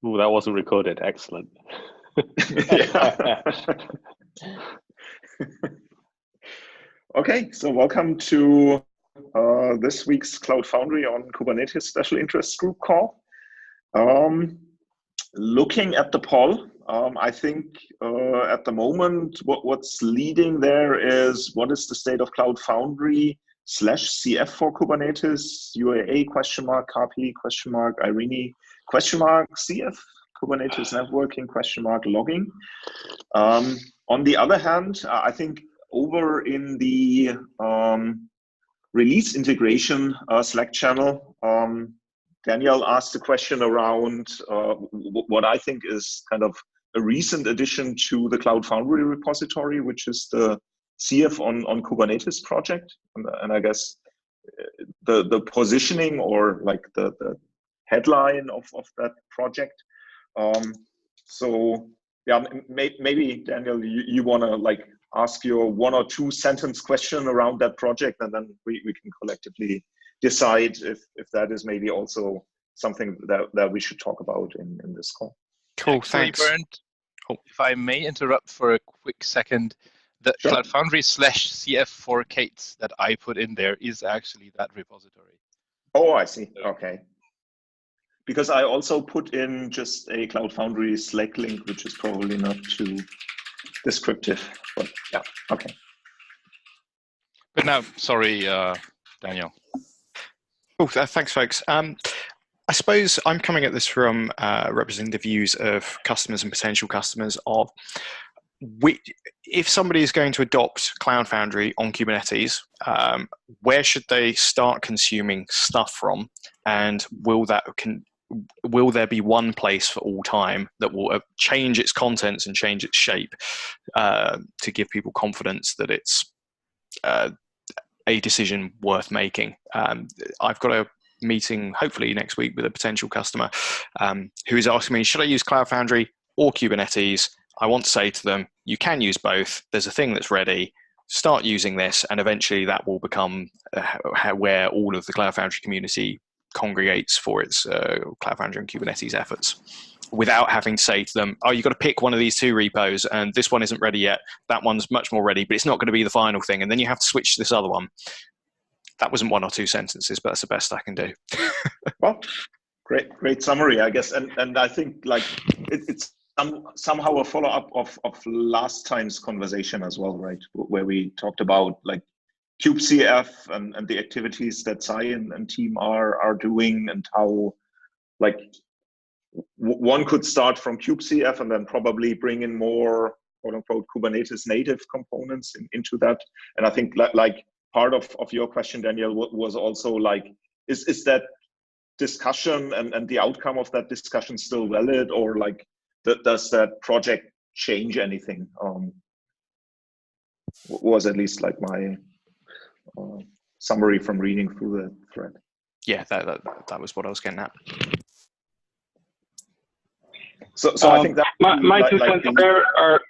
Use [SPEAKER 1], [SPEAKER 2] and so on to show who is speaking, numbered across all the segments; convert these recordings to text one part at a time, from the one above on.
[SPEAKER 1] Ooh, that wasn't recorded. Excellent.
[SPEAKER 2] Okay, so welcome to this week's Cloud Foundry on Kubernetes Special Interest Group call. Looking at the poll, I think at the moment what's leading there is what is the state of Cloud Foundry /CF for Kubernetes, UAA question mark, KP question mark, Irene question mark, CF, Kubernetes networking question mark, logging. On the other hand, I think over in the release integration Slack channel, Daniel asked a question around what I think is kind of a recent addition to the Cloud Foundry repository, which is the CF on Kubernetes project. And I guess the positioning or like the headline of that project. So yeah, maybe Daniel, you want to like ask your 1 or 2 sentence question around that project, and then we can collectively decide if that is maybe also something that we should talk about in this call.
[SPEAKER 3] Cool, actually, thanks. Bernd, if I may interrupt for a quick second, the
[SPEAKER 2] Sure.
[SPEAKER 3] Cloud Foundry /CF for Kates that I put in there is actually that repository.
[SPEAKER 2] Oh, I see. Okay. Because I also put in just a Cloud Foundry Slack link, which is probably not too descriptive, but yeah, okay.
[SPEAKER 3] But now, sorry, Daniel.
[SPEAKER 4] Oh, thanks, folks. I suppose I'm coming at this from representing the views of customers and potential customers of if somebody is going to adopt Cloud Foundry on Kubernetes, where should they start consuming stuff from, and will there be one place for all time that will change its contents and change its shape to give people confidence that it's a decision worth making? I've got a meeting hopefully next week with a potential customer who is asking me, should I use Cloud Foundry or Kubernetes? I want to say to them, you can use both. There's a thing that's ready. Start using this, and eventually that will become where all of the Cloud Foundry community congregates for its Cloud Foundry and Kubernetes efforts, without having to say to them, oh, you've got to pick one of these 2 repos, and this one isn't ready yet. That one's much more ready, but it's not going to be the final thing, and then you have to switch to this other one. That wasn't 1 or 2 sentences, but that's the best I can do.
[SPEAKER 2] Well, great summary, I guess, and I think like it's somehow a follow-up of last time's conversation as well, right? Where we talked about like kubecf and the activities that Sai and team are doing, and how like one could start from kubecf and then probably bring in more quote unquote Kubernetes native components into that. And I think like part of your question, Daniel, was also like, is that discussion and the outcome of that discussion still valid, or like does that project change anything? Was at least like my summary from reading through the thread.
[SPEAKER 4] Yeah, that was what I was getting at.
[SPEAKER 2] So I think that
[SPEAKER 5] my 2 cents there are.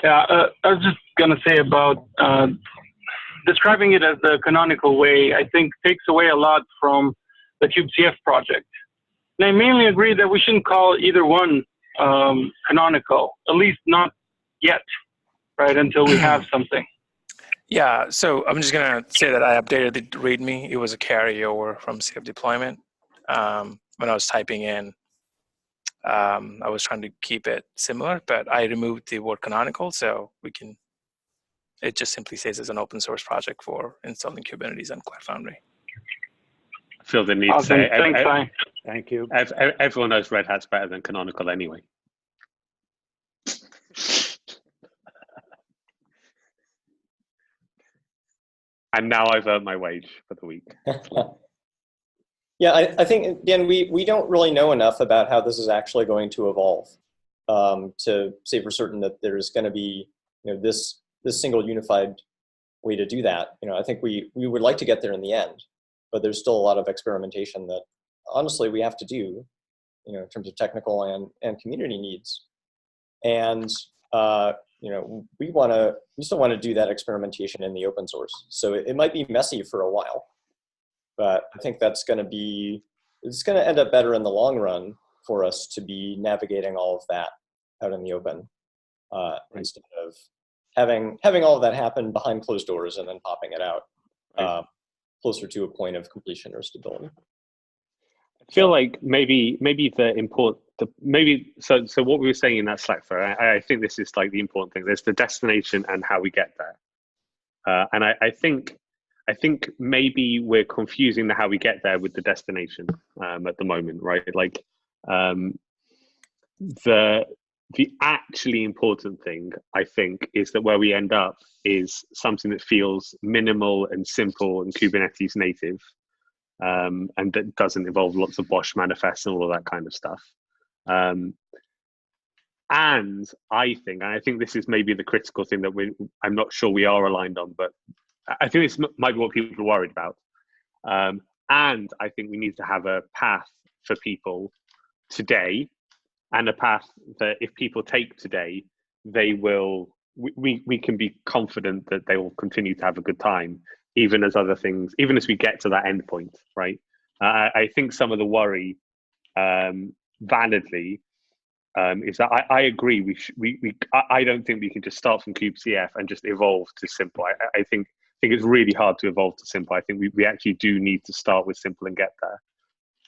[SPEAKER 5] Yeah, I was just gonna say about describing it as the canonical way, I think takes away a lot from the kubecf project. And I mainly agree that we shouldn't call either one canonical, at least not yet, right, until we have something.
[SPEAKER 6] Yeah, so I'm just going to say that I updated the README. It was a carryover from CF deployment. When I was typing in, I was trying to keep it similar, but I removed the word canonical, so it just simply says it's an open source project for installing Kubernetes and Cloud Foundry.
[SPEAKER 1] I feel the need to say,
[SPEAKER 5] Thanks,
[SPEAKER 1] thank you. Everyone knows Red Hat's better than canonical anyway. And now I've earned my wage for the week.
[SPEAKER 7] Yeah, I think, again, we don't really know enough about how this is actually going to evolve to say for certain that there's going to be, this single unified way to do that. I think we would like to get there in the end, but there's still a lot of experimentation that honestly we have to do, in terms of technical and community needs. And we still want to do that experimentation in the open source. So it might be messy for a while, but I think that's going to be it's going to end up better in the long run for us to be navigating all of that out in the open instead of having all of that happen behind closed doors and then popping it out closer to a point of completion or stability.
[SPEAKER 1] I feel like maybe so what we were saying in that Slack thread, I think this is like the important thing. There's the destination and how we get there, and I think maybe we're confusing the how we get there with the destination at the moment, right? Like the actually important thing, I think, is that where we end up is something that feels minimal and simple and Kubernetes native, and that doesn't involve lots of BOSH manifests and all of that kind of stuff. And I think this is maybe the critical thing that I'm not sure we are aligned on, but I think this might be what people are worried about. And I think we need to have a path for people today, and a path that if people take today, they will, we can be confident that they will continue to have a good time, even as other things, even as we get to that end point, right? I think some of the worry, validly, is that I agree. I don't think we can just start from kubectl and just evolve to simple. I think it's really hard to evolve to simple. I think we actually do need to start with simple and get there.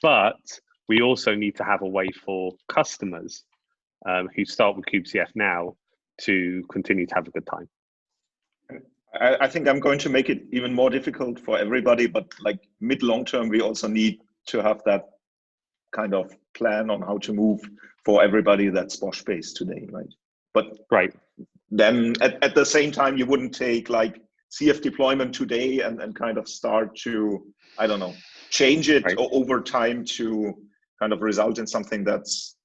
[SPEAKER 1] But we also need to have a way for customers who start with kubectl now to continue to have a good time.
[SPEAKER 2] I think I'm going to make it even more difficult for everybody, but like mid-long term, we also need to have that kind of plan on how to move for everybody that's BOSH based today, right? But then at the same time, you wouldn't take like CF deployment today and kind of start to, I don't know, change it over time to kind of result in something that's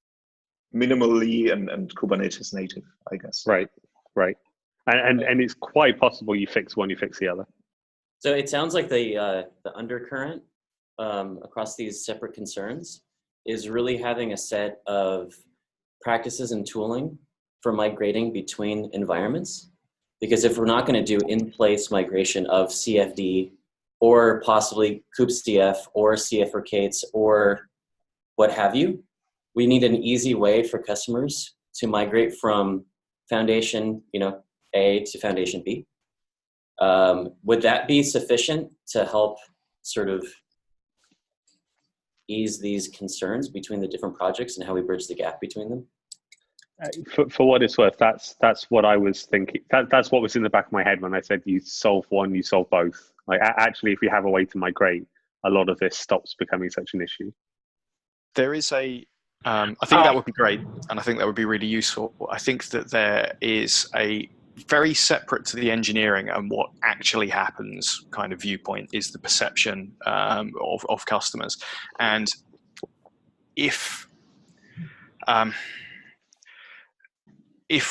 [SPEAKER 2] minimally and Kubernetes native, I guess.
[SPEAKER 1] Right. And it's quite possible you fix one, you fix the other.
[SPEAKER 8] So it sounds like the undercurrent across these separate concerns is really having a set of practices and tooling for migrating between environments. Because if we're not going to do in-place migration of CFD or possibly kubectl or CF or what have you, we need an easy way for customers to migrate from foundation, A to foundation B. Would that be sufficient to help sort of ease these concerns between the different projects and how we bridge the gap between them?
[SPEAKER 1] For what it's worth, that's what I was thinking. That's what was in the back of my head when I said you solve one, you solve both. Like actually, if we have a way to migrate, a lot of this stops becoming such an issue.
[SPEAKER 4] There is I think that would be great, and I think that would be really useful. I think that there is a very separate to the engineering and what actually happens kind of viewpoint is the perception of customers. And if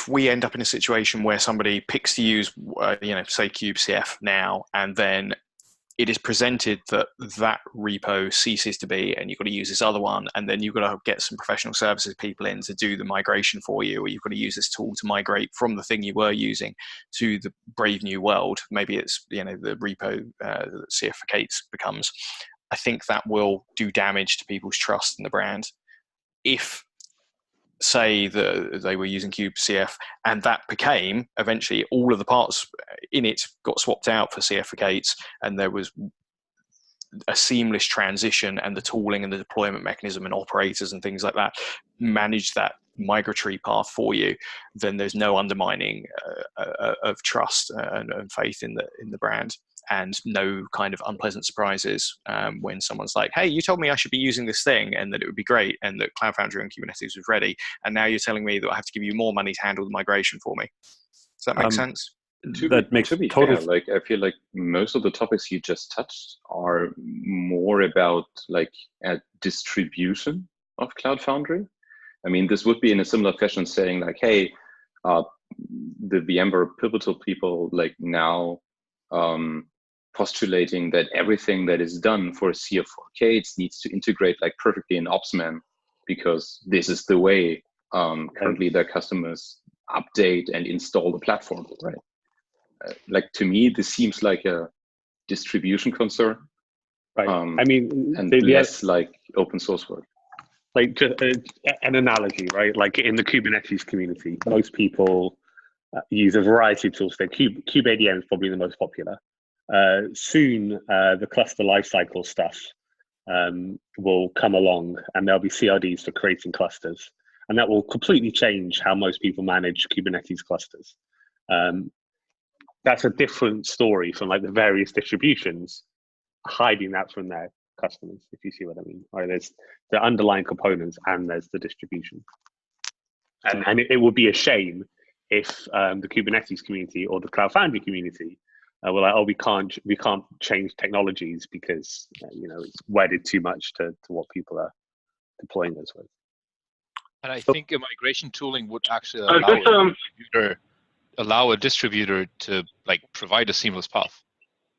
[SPEAKER 4] we end up in a situation where somebody picks to use, say kubectl now, and then it is presented that that repo ceases to be, and you've got to use this other one, and then you've got to get some professional services people in to do the migration for you, or you've got to use this tool to migrate from the thing you were using to the brave new world. Maybe it's the repo that CF4Kates becomes. I think that will do damage to people's trust in the brand. If say that they were using kubectl and that became eventually all of the parts in it got swapped out for CF4Kates, and there was a seamless transition, and the tooling and the deployment mechanism and operators and things like that manage that migratory path for you, then there's no undermining of trust and faith in the brand, and no kind of unpleasant surprises when someone's like, hey, you told me I should be using this thing and that it would be great and that Cloud Foundry and Kubernetes was ready, and now you're telling me that I have to give you more money to handle the migration for me. Does that make sense?
[SPEAKER 9] To be fair, like I feel like most of the topics you just touched are more about like a distribution of Cloud Foundry. I mean, this would be in a similar fashion saying like, hey, the VMware Pivotal people like now postulating that everything that is done for CF4Kates needs to integrate like perfectly in Opsman, because this is the way currently their customers update and install the platform, right? Like to me, this seems like a distribution concern.
[SPEAKER 1] Right. I mean,
[SPEAKER 9] and less like open source work.
[SPEAKER 1] Like just an analogy, right? Like in the Kubernetes community, most people use a variety of tools. So KubeADM is probably the most popular. Soon, the cluster lifecycle stuff will come along, and there'll be CRDs for creating clusters, and that will completely change how most people manage Kubernetes clusters. That's a different story from like the various distributions hiding that from their customers, if you see what I mean. Right, there's the underlying components and there's the distribution. And it would be a shame if the Kubernetes community or the Cloud Foundry community were like, oh, we can't change technologies because it's wedded too much to what people are deploying this with.
[SPEAKER 3] And I think a migration tooling would actually allow a distributor to like provide a seamless path.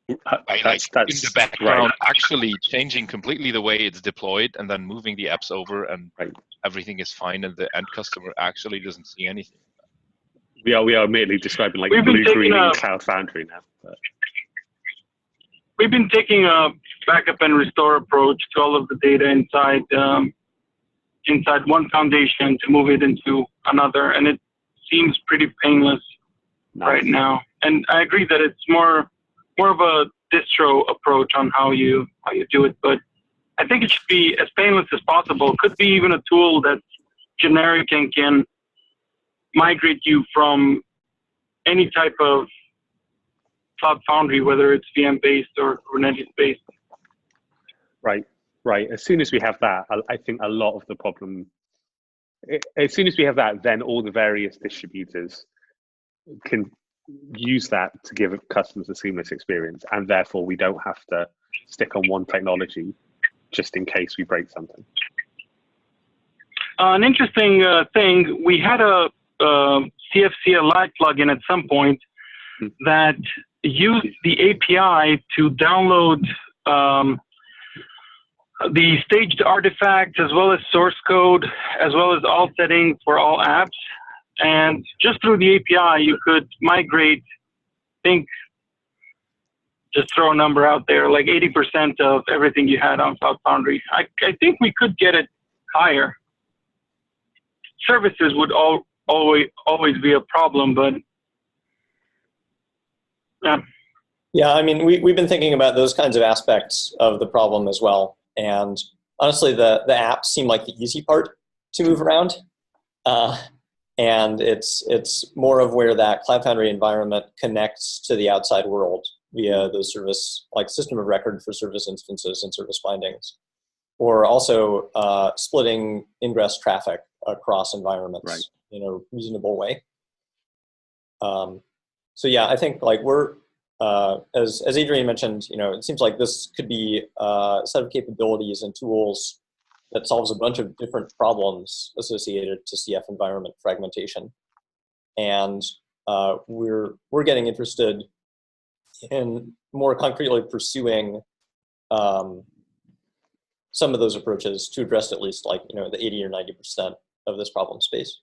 [SPEAKER 3] That's in the background, right. Actually changing completely the way it's deployed, and then moving the apps over, and everything is fine, and the end customer actually doesn't see anything.
[SPEAKER 1] We are merely describing like blue-green Cloud Foundry now. But.
[SPEAKER 5] We've been taking a backup and restore approach to all of the data inside one foundation to move it into another, and it seems pretty painless right now. And I agree that it's more of a distro approach on how you do it, but I think it should be as painless as possible. Could be even a tool that's generic and can migrate you from any type of Cloud Foundry, whether it's VM-based or Kubernetes-based.
[SPEAKER 1] Right. As soon as we have that, I think a lot of the problem, as soon as we have that, then all the various distributors can use that to give customers a seamless experience, and therefore we don't have to stick on one technology just in case we break something.
[SPEAKER 5] An interesting thing, we had a CFC Alive plugin at some point that used the API to download the staged artifacts as well as source code, as well as all settings for all apps. And just through the API, you could migrate, just throw a number out there, like 80% of everything you had on Cloud Foundry. I think we could get it higher. Services would always be a problem, but yeah.
[SPEAKER 7] Yeah, I mean, we've been thinking about those kinds of aspects of the problem as well. And honestly, the apps seem like the easy part to move around. And it's more of where that Cloud Foundry environment connects to the outside world via those service, like system of record for service instances and service bindings, or also splitting ingress traffic across environments in a reasonable way. So yeah, I think like we're, as Adrian mentioned, it seems like this could be a set of capabilities and tools that solves a bunch of different problems associated to CF environment fragmentation. And we're getting interested in more concretely pursuing some of those approaches to address at least like, the 80 or 90% of this problem space.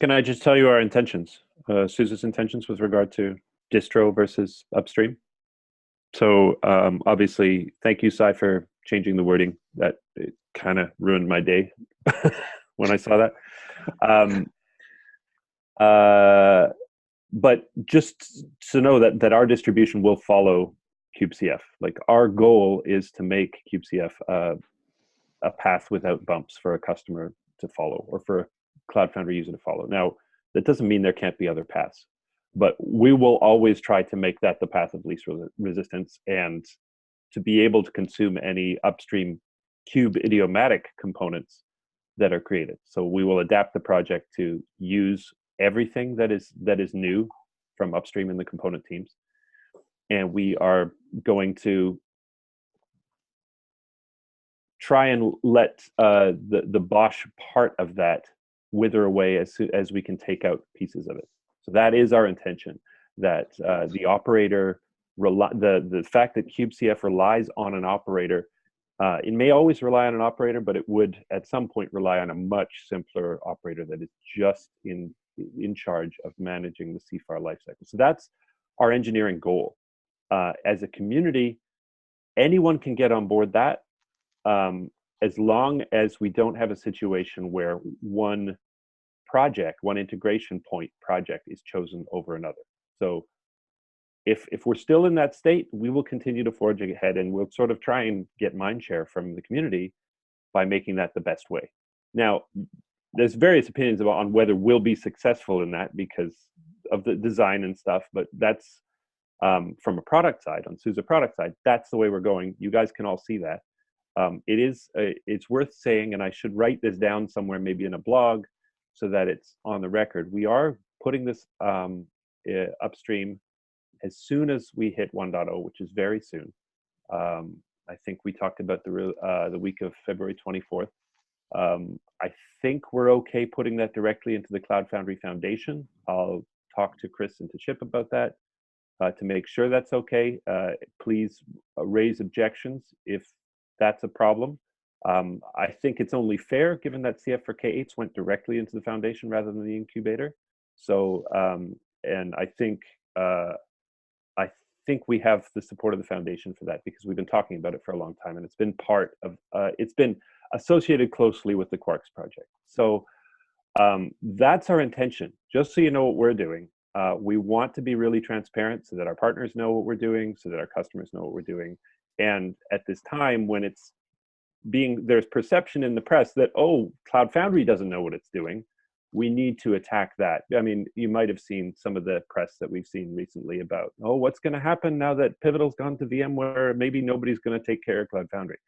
[SPEAKER 10] Can I just tell you our intentions, SUSE's intentions with regard to distro versus upstream? So obviously, thank you, Sai, for changing the wording. That it kind of ruined my day when I saw that. But just to know that our distribution will follow kubectl. Like our goal is to make kubectl a path without bumps for a customer to follow, or for a Cloud Foundry user to follow. Now, that doesn't mean there can't be other paths, but we will always try to make that the path of least resistance, and to be able to consume any upstream kube idiomatic components that are created. So we will adapt the project to use everything that is new from upstream in the component teams. And we are going to try and let the Bosch part of that wither away as we can take out pieces of it. So that is our intention, that the operator, the fact that kubectl relies on an operator, it may always rely on an operator, but it would at some point rely on a much simpler operator that is just in in charge of managing the CFAR lifecycle. So that's our engineering goal. As a community, anyone can get on board that, as long as we don't have a situation where one integration point project is chosen over another. So if we're still in that state, we will continue to forge ahead, and we'll sort of try and get mind share from the community by making that the best way. Now, there's various opinions on whether we'll be successful in that because of the design and stuff, but that's from a product side, on SUSE product side, that's the way we're going. You guys can all see that. It's worth saying, and I should write this down somewhere, maybe in a blog, so that it's on the record. We are putting this upstream as soon as we hit 1.0, which is very soon. I think we talked about the week of February 24th. I think we're okay putting that directly into the Cloud Foundry Foundation. I'll talk to Chris and to Chip about that to make sure that's okay. Please raise objections if that's a problem. I think it's only fair, given that CF for K8s went directly into the foundation rather than the incubator. So, and I think we have the support of the foundation for that, because we've been talking about it for a long time, and it's been part of, it's been associated closely with the Quarks project. So that's our intention, just so you know what we're doing. We want to be really transparent so that our partners know what we're doing, so that our customers know what we're doing. And at this time, when it's there's perception in the press that, oh, Cloud Foundry doesn't know what it's doing, we need to attack that. I mean, you might have seen some of the press that we've seen recently about, oh, what's going to happen now that Pivotal's gone to VMware? Maybe nobody's going to take care of Cloud Foundry.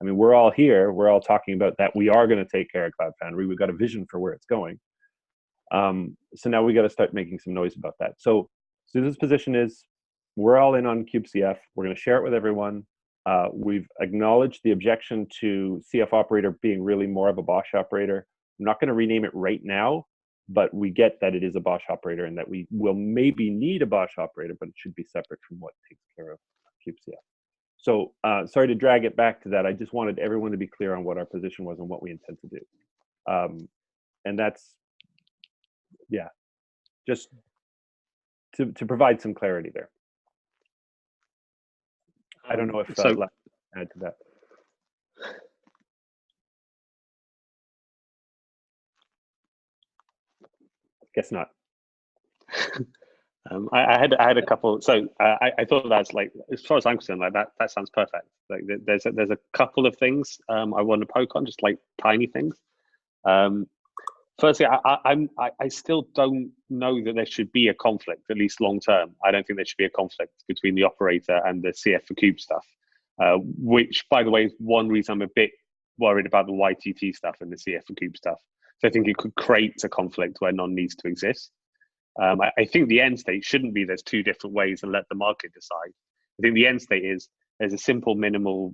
[SPEAKER 10] I mean, we're all here. We're all talking about that. We are going to take care of Cloud Foundry. We've got a vision for where it's going. So now we got to start making some noise about that. So SUSE's position is, we're all in on kubecf. We're going to share it with everyone. We've acknowledged the objection to CF operator being really more of a BOSH operator. I'm not going to rename it right now, but we get that it is a BOSH operator and that we will maybe need a BOSH operator, but it should be separate from what takes care of kubecf. So sorry to drag it back to that. I just wanted everyone to be clear on what our position was and what we intend to do. And that's, yeah, just to provide some clarity there. I don't know if
[SPEAKER 1] so
[SPEAKER 10] add to that. Guess not.
[SPEAKER 1] I had a couple. So I thought that's, like, as far as I'm concerned, like that sounds perfect. Like there's a couple of things I want to poke on, just like tiny things. Firstly, I still don't know that there should be a conflict, at least long term. I don't think there should be a conflict between the operator and the CF for Kube stuff, which, by the way, is one reason I'm a bit worried about the YTT stuff and the CF for Kube stuff. So I think it could create a conflict where none needs to exist. I think the end state shouldn't be there's two different ways and let the market decide. I think the end state is there's a simple minimal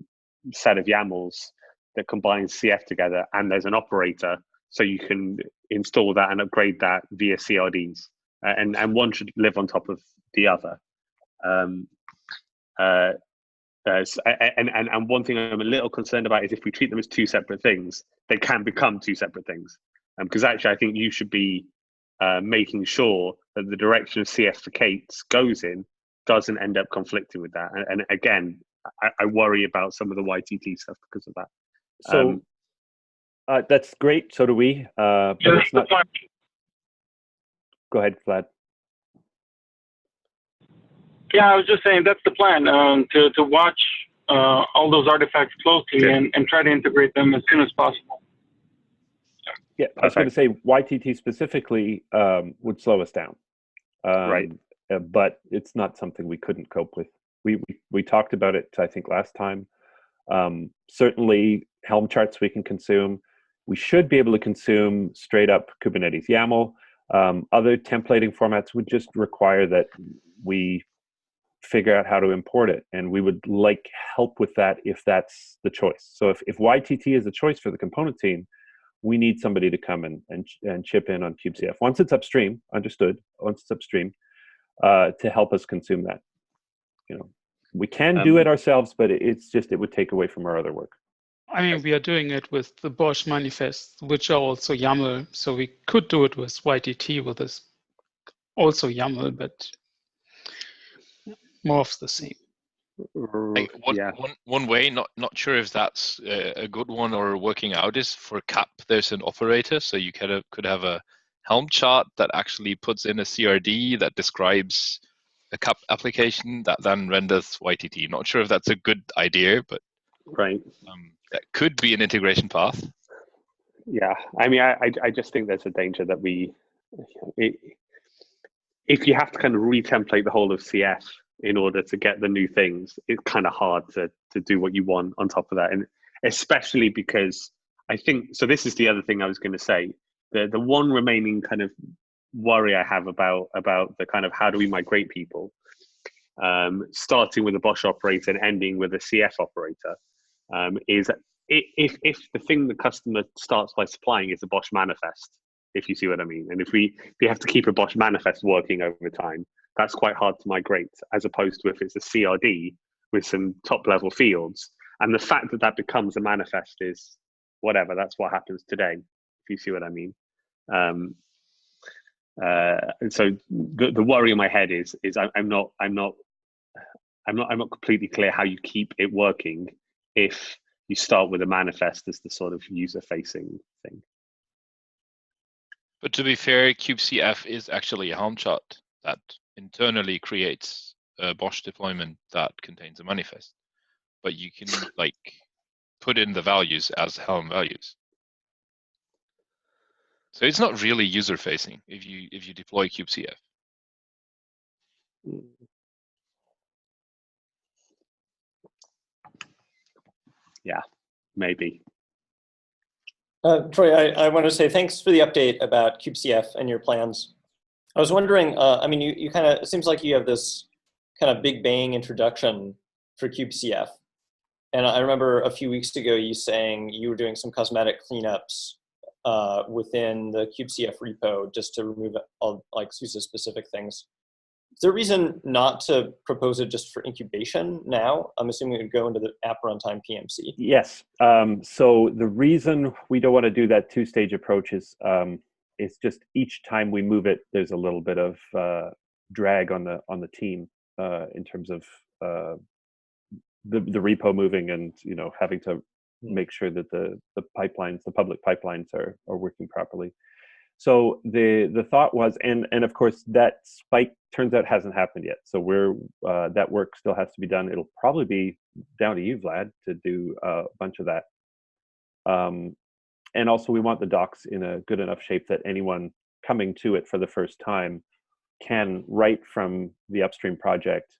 [SPEAKER 1] set of YAMLs that combines CF together, and there's an operator, so you can install that and upgrade that via CRDs, and one should live on top of the other. And one thing I'm a little concerned about is if we treat them as two separate things, they can become two separate things. Because actually, I think you should be making sure that the direction of CF for Kates goes in doesn't end up conflicting with that. And again, I worry about some of the YTT stuff because of that.
[SPEAKER 10] So that's great. So do we. But it's not... Go ahead, Vlad.
[SPEAKER 5] Yeah, I was just saying that's the plan, to watch all those artifacts closely and try to integrate them as soon as possible.
[SPEAKER 10] Yeah, I was going to say YTT specifically would slow us down,
[SPEAKER 1] right?
[SPEAKER 10] But it's not something we couldn't cope with. We talked about it, I think, last time. Certainly, Helm charts we can consume. We should be able to consume straight up Kubernetes YAML. Other templating formats would just require that we figure out how to import it, and we would like help with that if that's the choice. So if YTT is the choice for the component team, we need somebody to come and chip in on kubecf once it's upstream. Understood. Once it's upstream, to help us consume that. You know, we can do it ourselves, but it's just, it would take away from our other work.
[SPEAKER 11] I mean, we are doing it with the Bosch manifests, which are also YAML. So we could do it with YTT, with this also YAML, but more of the same.
[SPEAKER 3] Like one way, not sure if that's a good one or working out, is for CAP. There's an operator, so you could have a Helm chart that actually puts in a CRD that describes a CAP application that then renders YTT. Not sure if that's a good idea, but
[SPEAKER 1] right,
[SPEAKER 3] that could be an integration path.
[SPEAKER 1] Yeah, I mean, I just think there's a danger that if you have to kind of re-template the whole of CF in order to get the new things, it's kind of hard to do what you want on top of that. And especially because I think, so this is the other thing I was going to say, the one remaining kind of worry I have about the kind of how do we migrate people, starting with a Bosch operator and ending with a CF operator, is if the thing the customer starts by supplying is a Bosch manifest, if you see what I mean. And if we have to keep a Bosch manifest working over time, that's quite hard to migrate, as opposed to if it's a CRD with some top level fields. And the fact that that becomes a manifest is whatever, that's what happens today, if you see what I mean. And so the worry in my head is I'm not completely clear how you keep it working if you start with a manifest as the sort of user facing thing.
[SPEAKER 3] But to be fair, kubecf is actually a Helm chart that internally creates a Bosch deployment that contains a manifest. But you can like put in the values as Helm values. So it's not really user facing if you deploy kubecf.
[SPEAKER 1] Yeah, maybe.
[SPEAKER 7] Troy, I want to say thanks for the update about kubecf and your plans. I was wondering, I mean, you kind of, it seems like you have this kind of big bang introduction for kubecf. And I remember a few weeks ago you saying you were doing some cosmetic cleanups within the kubecf repo just to remove all like SUSE-specific things. Is there a reason not to propose it just for incubation now? I'm assuming it would go into the app runtime PMC.
[SPEAKER 10] Yes. So the reason we don't want to do that two-stage approach is it's just each time we move it, there's a little bit of drag on the team in terms of the repo moving and having to make sure that the pipelines, the public pipelines, are working properly. So the thought was, and of course that spike turns out hasn't happened yet. So that work still has to be done. It'll probably be down to you, Vlad, to do a bunch of that. And also we want the docs in a good enough shape that anyone coming to it for the first time can, right from the upstream project,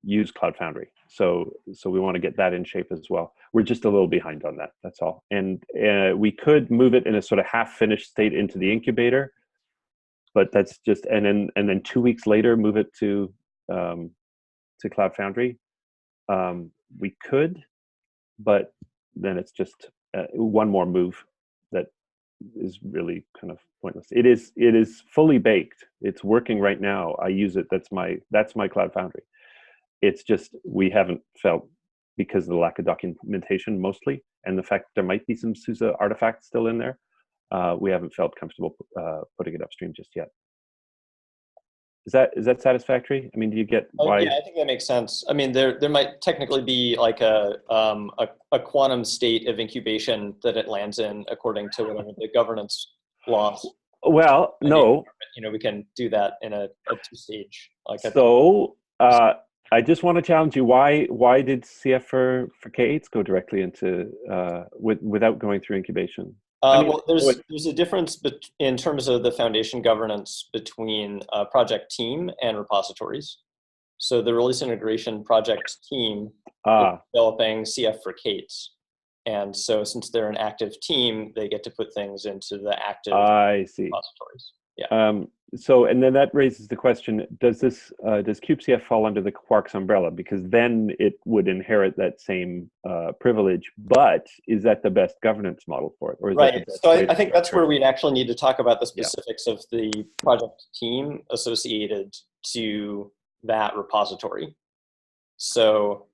[SPEAKER 10] use Cloud Foundry. So we want to get that in shape as well. We're just a little behind on that, that's all. And we could move it in a sort of half-finished state into the incubator, but that's just, and then 2 weeks later move it to Cloud Foundry. We could, but then it's just one more move that is really kind of pointless. It is fully baked. It's working right now. I use it. That's my Cloud Foundry. It's just we haven't felt, because of the lack of documentation mostly, and the fact there might be some SUSE artifacts still in there, we haven't felt comfortable putting it upstream just yet. Is that satisfactory? I mean, do you get why?
[SPEAKER 7] Yeah, I think that makes sense. I mean, there might technically be like a quantum state of incubation that it lands in according to whatever the governance laws.
[SPEAKER 10] Well, no.
[SPEAKER 7] We can do that in a two-stage.
[SPEAKER 10] So I just want to challenge you. Why did CF for K8s go directly into without going through incubation?
[SPEAKER 7] Well, there's a difference in terms of the foundation governance between project team and repositories. So the release integration project team is developing CF for K8s. And so since they're an active team, they get to put things into the active repositories. Yeah.
[SPEAKER 10] So, and then that raises the question, does kubecf fall under the Quarks umbrella? Because then it would inherit that same privilege, but is that the best governance model for it? Or is
[SPEAKER 7] right, so I think that's where we'd actually need to talk about the specifics of the project team associated to that repository. So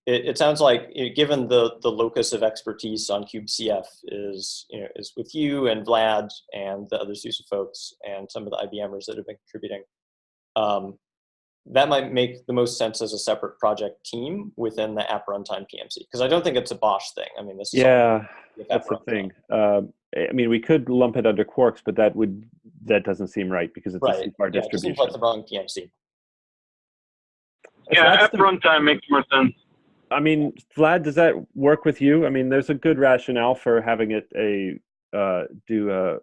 [SPEAKER 7] it sounds like, given the locus of expertise on kubectf is with you and Vlad and the other SUSE folks and some of the IBMers that have been contributing, that might make the most sense as a separate project team within the app runtime PMC, because I don't think it's a Bosch thing. I mean, this is
[SPEAKER 10] that's the thing. I mean, we could lump it under Quarks, but that doesn't seem right because it's a CPAR distribution.
[SPEAKER 7] It just seems like the wrong PMC.
[SPEAKER 5] Yeah, app runtime makes more sense.
[SPEAKER 10] I mean, Vlad, does that work with you? I mean, there's a good rationale for having it do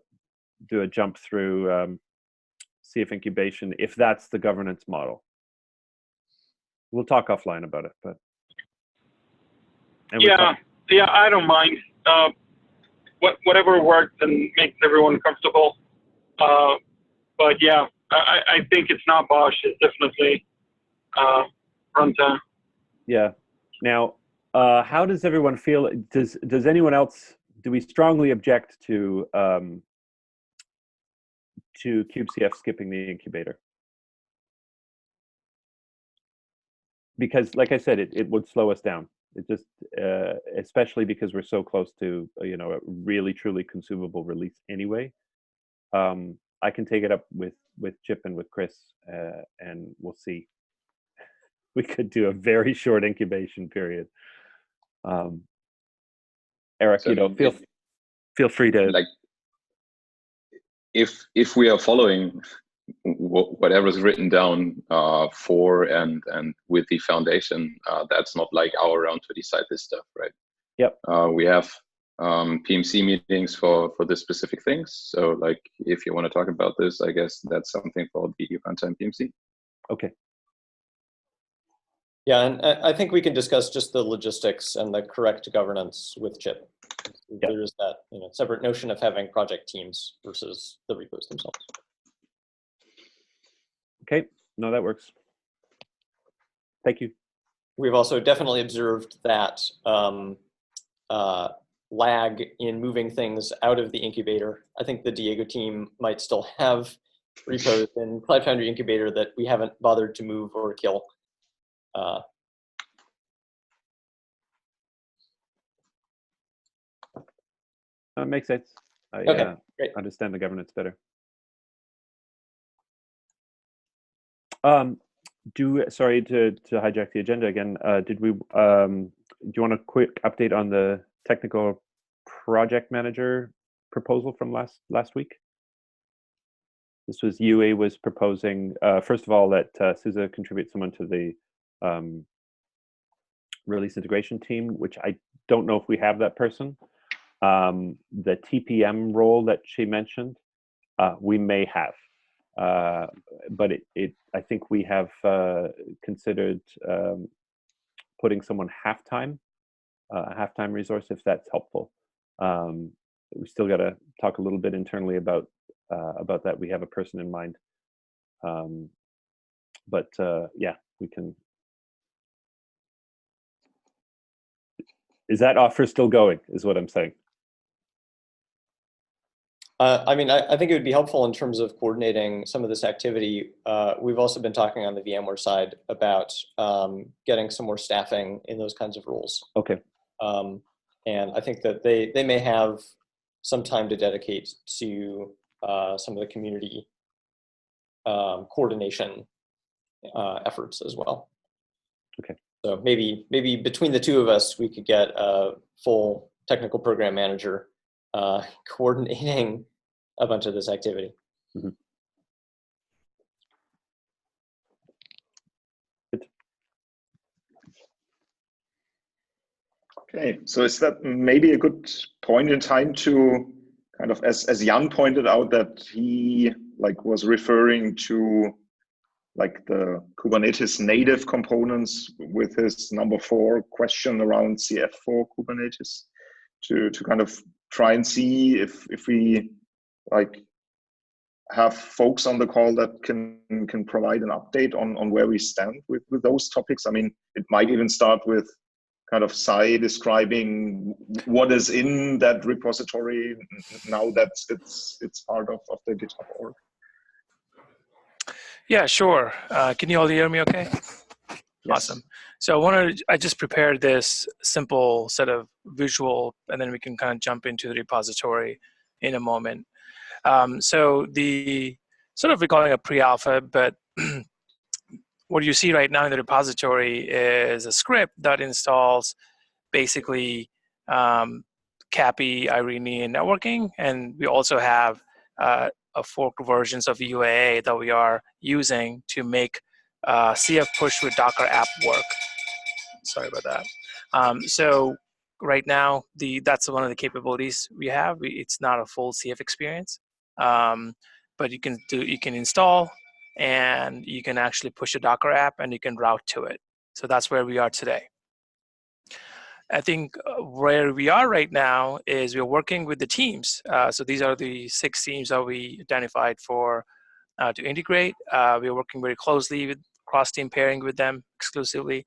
[SPEAKER 10] a jump through CF incubation if that's the governance model. We'll talk offline about it, but
[SPEAKER 5] yeah, I don't mind. Whatever works and makes everyone comfortable. But yeah, I think it's not Bosch. It's definitely runtime.
[SPEAKER 10] Yeah. Now, how does everyone feel? Does anyone else? Do we strongly object to kubectf skipping the incubator? Because, like I said, it would slow us down. It just, especially because we're so close to a really truly consumable release anyway. I can take it up with Chip and with Chris, and we'll see. We could do a very short incubation period. Eric,
[SPEAKER 9] so
[SPEAKER 10] feel free to
[SPEAKER 9] like if we are following whatever is written down for and with the foundation, that's not like our round to decide this stuff, right?
[SPEAKER 10] Yep.
[SPEAKER 9] We have PMC meetings for the specific things. So like if you want to talk about this, I guess that's something for the runtime PMC.
[SPEAKER 10] Okay.
[SPEAKER 7] Yeah, and I think we can discuss just the logistics and the correct governance with Chip. Yep. There is that separate notion of having project teams versus the repos themselves.
[SPEAKER 10] Okay, no, that works. Thank you.
[SPEAKER 7] We've also definitely observed that lag in moving things out of the incubator. I think the Diego team might still have repos in Cloud Foundry incubator that we haven't bothered to move or kill.
[SPEAKER 10] That makes sense. I understand the governance better. Sorry to hijack the agenda again. Do you want a quick update on the technical project manager proposal from last week? This was UA was proposing, first of all, that SUSE contribute someone to the release integration team, which I don't know if we have that person. The TPM role that she mentioned, we may have. But I think we have considered putting someone a half-time resource, if that's helpful. We still got to talk a little bit internally about that. We have a person in mind, but yeah, we can. Is that offer still going? Is what I'm saying.
[SPEAKER 7] I mean, I think it would be helpful in terms of coordinating some of this activity. We've also been talking on the VMware side about getting some more staffing in those kinds of roles.
[SPEAKER 10] Okay.
[SPEAKER 7] And I think that they may have some time to dedicate to some of the community coordination efforts as well.
[SPEAKER 10] Okay.
[SPEAKER 7] So maybe between the two of us, we could get a full technical program manager coordinating a bunch of this activity.
[SPEAKER 10] Mm-hmm. Good.
[SPEAKER 2] Okay, so is that maybe a good point in time to kind of, as Jan pointed out, that he was referring to the Kubernetes native components with his number 4 question around CF for Kubernetes, to kind of try and see if we have folks on the call that can provide an update on where we stand with those topics. I mean, it might even start with kind of Sai describing what is in that repository now that it's part of the GitHub org.
[SPEAKER 6] Yeah, sure. Can you all hear me okay?
[SPEAKER 2] Yes.
[SPEAKER 6] Awesome. So I just prepared this simple set of visual, and then we can kind of jump into the repository in a moment. So the sort of we're calling a pre-alpha, but what you see right now in the repository is a script that installs basically CAPI, Irene, and networking, and we also have a forked versions of UAA that we are using to make CF push with Docker app work. Sorry about that. So right now, that's one of the capabilities we have. It's not a full CF experience, but you can install, and you can actually push a Docker app, and you can route to it. So that's where we are today. I think where we are right now is we're working with the teams. So these are the 6 teams that we identified for to integrate. We're working very closely with cross-team pairing with them exclusively.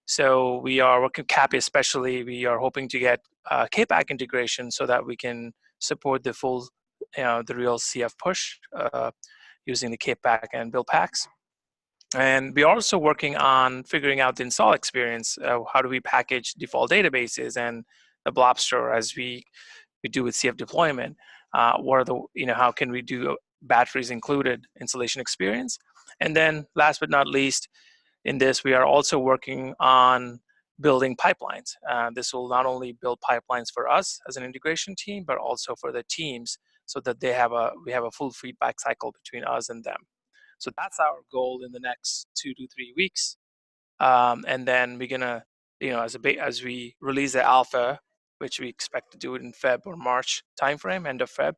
[SPEAKER 6] So we are working CAPI especially. We are hoping to get KPAC integration so that we can support the full, the real CF push using the KPAC and build packs. And we're also working on figuring out the install experience. How do we package default databases and the blob store as we do with CF deployment? What are the, how can we do batteries included installation experience? And then last but not least, in this, we are also working on building pipelines. This will not only build pipelines for us as an integration team, but also for the teams so that we have a full feedback cycle between us and them. So that's our goal in the next 2 to 3 weeks. And then we're gonna, as we release the alpha, which we expect to do it in Feb or March timeframe, end of Feb.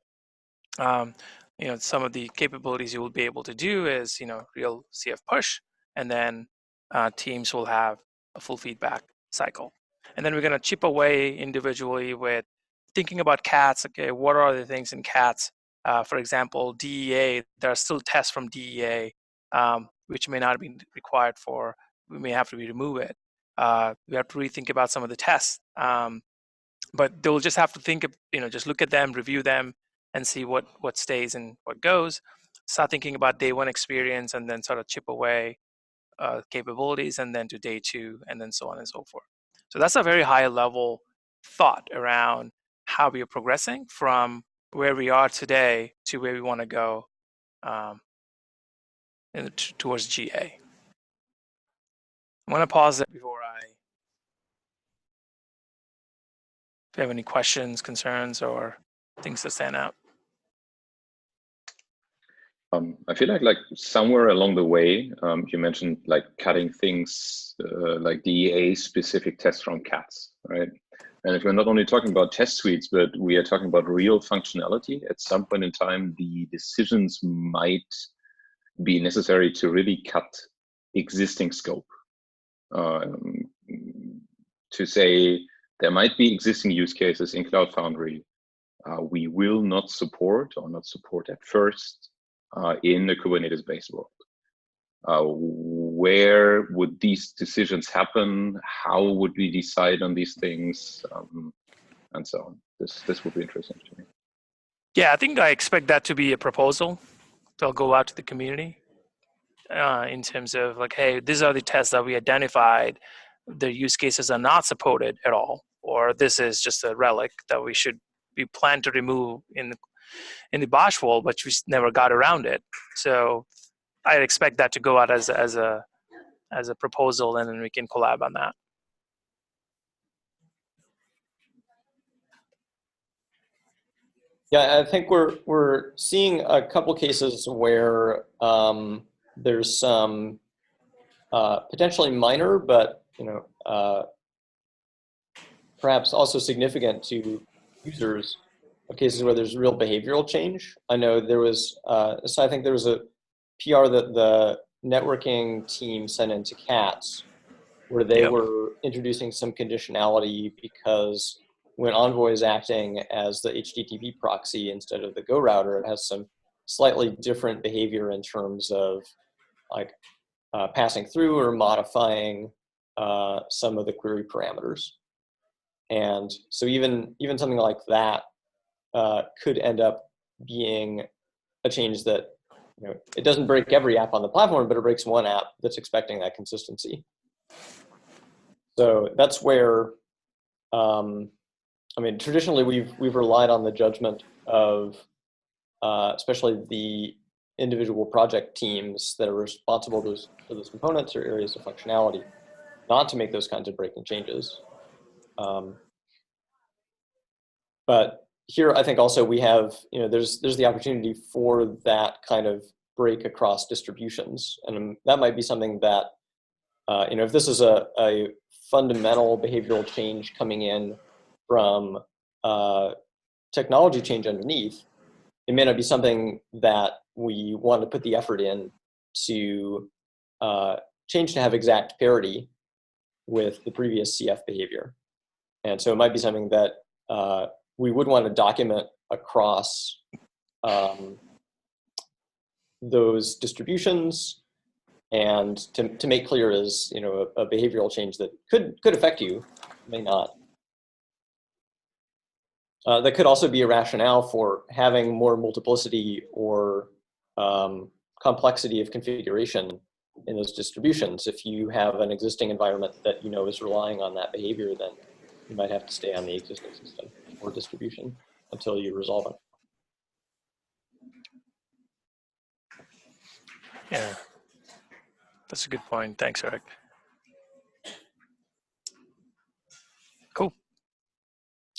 [SPEAKER 6] Some of the capabilities you will be able to do is, real CF push, and then teams will have a full feedback cycle. And then we're gonna chip away individually with thinking about CATs. Okay, what are the things in CATs? For example, DEA, there are still tests from DEA, which may not be required we may have to remove it. We have to rethink about some of the tests. But they'll just have to think of, just look at them, review them, and see what stays and what goes. Start thinking about day 1 experience, and then sort of chip away capabilities, and then to day 2, and then so on and so forth. So that's a very high level thought around how we are progressing from where we are today to where we want to go towards GA. I'm going to pause there before if you have any questions, concerns, or things that stand out.
[SPEAKER 9] I feel like somewhere along the way, you mentioned like cutting things like DEA specific tests from CATs, right? And if we're not only talking about test suites, but we are talking about real functionality, at some point in time, the decisions might be necessary to really cut existing scope. To say there might be existing use cases in Cloud Foundry we will not support or not support at first in the Kubernetes-based world. Where would these decisions happen? How would we decide on these things? And so on. This would be interesting to me.
[SPEAKER 6] Yeah, I think I expect that to be a proposal. They'll go out to the community in terms of like, hey, these are the tests that we identified. The use cases are not supported at all, or this is just a relic that we plan to remove in the Bosch world, but we never got around it. So I expect that to go out as a proposal, and then we can collab on that.
[SPEAKER 7] Yeah, I think we're seeing a couple cases where there's some potentially minor, but perhaps also significant to users, cases where there's real behavioral change. I know there was, so I think there was a PR that the networking team sent into CATS, where they were introducing some conditionality because when Envoy is acting as the HTTP proxy instead of the Go router, it has some slightly different behavior in terms of like passing through or modifying some of the query parameters. And so even something like that could end up being a change that it doesn't break every app on the platform, but it breaks one app that's expecting that consistency. So that's where, traditionally we've relied on the judgment of, especially the individual project teams that are responsible for those components or areas of functionality, not to make those kinds of breaking changes. But here, I think also we have, there's the opportunity for that kind of break across distributions, and that might be something that, if this is a fundamental behavioral change coming in from technology change underneath, it may not be something that we want to put the effort in to change to have exact parity with the previous CF behavior. And so it might be something that we would want to document across those distributions, and to make clear as a behavioral change that could affect you, may not. That could also be a rationale for having more multiplicity or complexity of configuration in those distributions. If you have an existing environment that is relying on that behavior, then you might have to stay on the existing system or distribution until you resolve it.
[SPEAKER 6] Yeah, that's a good point. Thanks, Eric. Cool.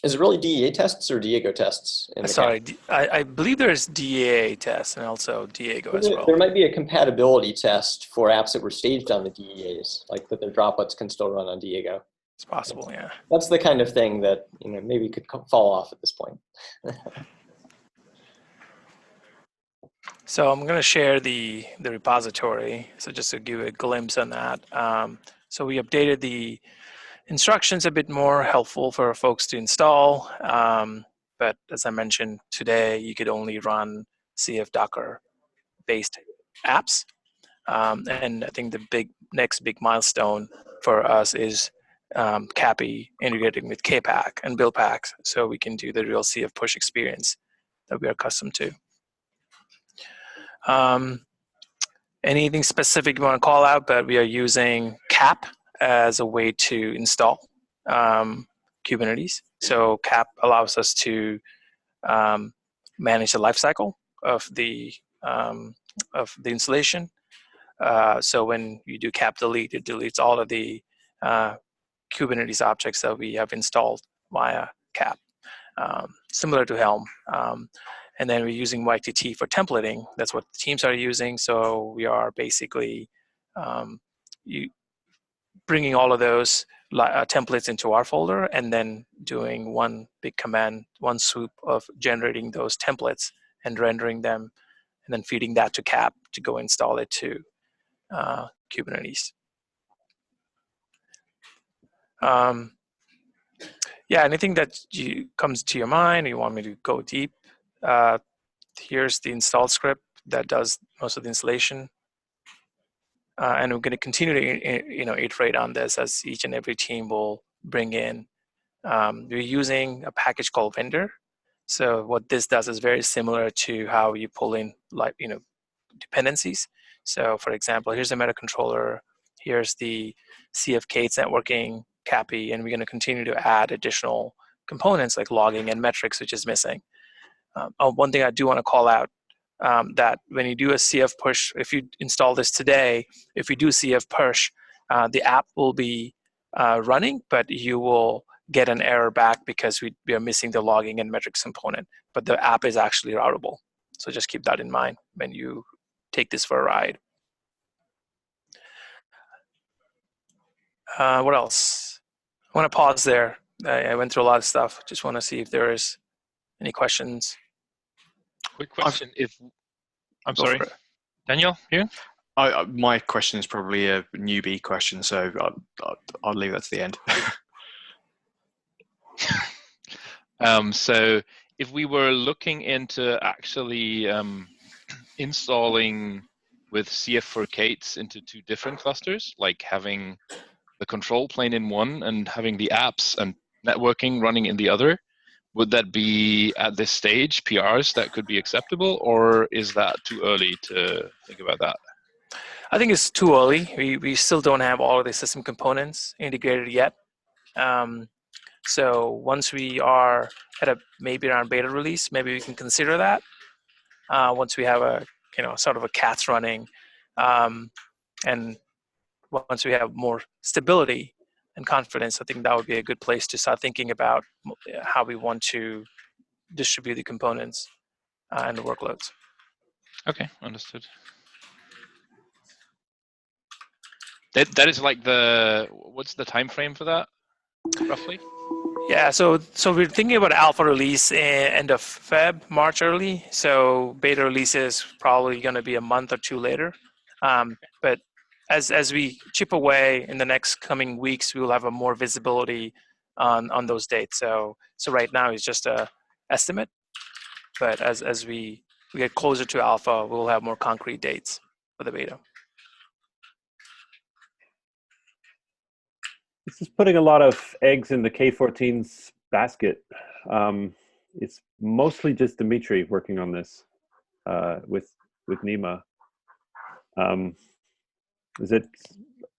[SPEAKER 7] Is it really DEA tests or Diego tests?
[SPEAKER 6] Sorry, I believe there's DEA tests and also Diego as well.
[SPEAKER 7] There might be a compatibility test for apps that were staged on the DEAs, like that their droplets can still run on Diego.
[SPEAKER 6] It's possible, yeah.
[SPEAKER 7] That's the kind of thing that maybe could fall off at this point.
[SPEAKER 6] So I'm going to share the repository. So just to give a glimpse on that. So we updated the instructions a bit more helpful for folks to install. But as I mentioned today, you could only run CF Docker based apps. And I think the next big milestone for us is CAPI integrating with KPack and build packs, so we can do the real CF push experience that we are accustomed to. Anything specific you want to call out? But we are using CAP as a way to install Kubernetes. So CAP allows us to manage the lifecycle of the installation. So when you do CAP delete, it deletes all of the Kubernetes objects that we have installed via CAP, similar to Helm. And then we're using YTT for templating. That's what the teams are using. So we are basically bringing all of those templates into our folder and then doing one big command, one swoop of generating those templates and rendering them, and then feeding that to CAP to go install it to Kubernetes. Yeah, anything that comes to your mind, or you want me to go deep? Here's the install script that does most of the installation. And we're going to continue to iterate on this as each and every team will bring in. We're using a package called Vendor. So what this does is very similar to how you pull in dependencies. So for example, here's the meta controller, here's the CF-K8s networking, CAPI, and we're going to continue to add additional components like logging and metrics, which is missing. One thing I do want to call out, that when you do a CF push, if you install this today, if you do CF push, the app will be running, but you will get an error back because we are missing the logging and metrics component, but the app is actually routable. So just keep that in mind when you take this for a ride. What else? I want to pause there. I went through a lot of stuff. Just want to see if there is any questions.
[SPEAKER 3] Quick question. I'm sorry, Daniel, you?
[SPEAKER 4] My question is probably a newbie question, so I'll leave that to the end.
[SPEAKER 3] So if we were looking into actually installing with CF4K8s into two different clusters, like having the control plane in one and having the apps and networking running in the other, would that be at this stage PRs that could be acceptable, or is that too early to think about that?
[SPEAKER 6] I think it's too early. We still don't have all of the system components integrated yet. So once we are at maybe around beta release, maybe we can consider that. Once we have a sort of a CATS running, and once we have more stability and confidence, I think that would be a good place to start thinking about how we want to distribute the components and the workloads.
[SPEAKER 3] Okay, understood. That is like what's the time frame for that, roughly?
[SPEAKER 6] Yeah, so we're thinking about alpha release end of March early. So beta release is probably going to be a month or two later. But as we chip away in the next coming weeks, we will have a more visibility on those dates. So right now it's just a estimate, but as we get closer to alpha, we'll have more concrete dates for the beta.
[SPEAKER 10] This is putting a lot of eggs in the K14's basket. It's mostly just Dimitri working on this with Nima.